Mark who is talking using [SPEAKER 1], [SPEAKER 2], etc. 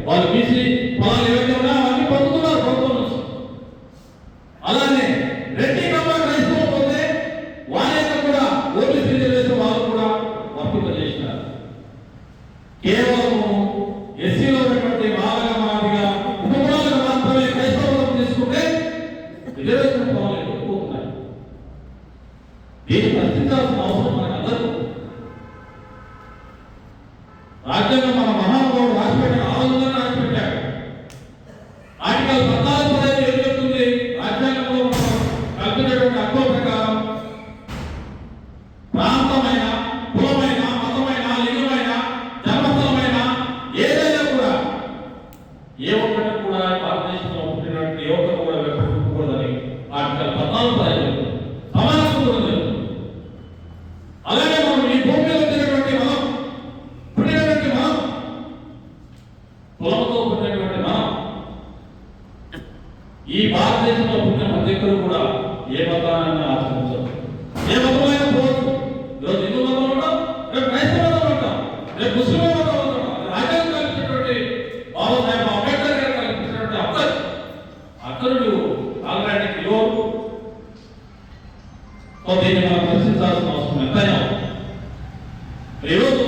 [SPEAKER 1] వాళ్ళు బీసీ పొలాలు ఏవైతే ఉన్నాయో అవన్నీ పొందుతున్నారు ప్రభుత్వం నుంచి. అలానే రెడ్డి కమ్మ క్రైస్తవం పోతే వాళ్ళ యొక్క కూడా ఓబీసీ రిజర్వేషన్ వాళ్ళు కూడా వర్తింపజేసినారు. కేవలం ఎస్సీలో ఉన్నటువంటి బాలగా మాదిగా ఉపకులాలకు మాత్రమే క్రైస్తవం తీసుకుంటే రిజర్వేషన్ పొలాలు ఎక్కువవుతున్నాయి. దీన్ని ప్రశ్నించాల్సిన అవసరం మనకు అందరూ. రాజ్యాంగం మన మహానుభావుడు రాసిపెట్టాడు, ఆలోచన రాసిపెట్టాడు. ఆర్టికల్ 14 ఏం చెప్తుంది? రాజ్యాంగంలో మనం కల్పించేటువంటి హక్కుల ప్రకారం ప్రాంతమైన, కులమైన, మతమైన, లింగమైన, జన్మస్థలమైన ఏదైనా కూడా ఏ ఒక్కటి కూడా భారతదేశంలో పుట్టినటువంటి ఏ ఒక్కరు కూడా వెప్పకూడదని ఆర్టికల్ 14 చెప్తుంది. సమానత్వం చెప్తుంది. అలాగే మనం ఈ భూమి మీద వచ్చినటువంటి మనం పుట్టినటువంటి మనం కులంతో పుట్టినటువంటి మనం ఈ భారతదేశంలో పుట్టిన ప్రతి ఒక్కరు కూడా ఏ మతాన్ని ఆచరించారు, ఏ మతమైన పోవచ్చు. ఈరోజు హిందూ మతం ఉంటాం, రేపు క్రైస్తవ మతం ఉంటాం, రేపు ముస్లిం మతం ఉంటాం. రాజ్యాంగం కల్పించినటువంటి బాబాసాహెబ్ అంబేద్కర్ గారు కల్పించినటువంటి హక్కులు ఆల్రెడీ ఎవరు? దీన్ని మనం ప్రశ్నించాల్సిన అవసరం ఎంతైనా. ఈరోజు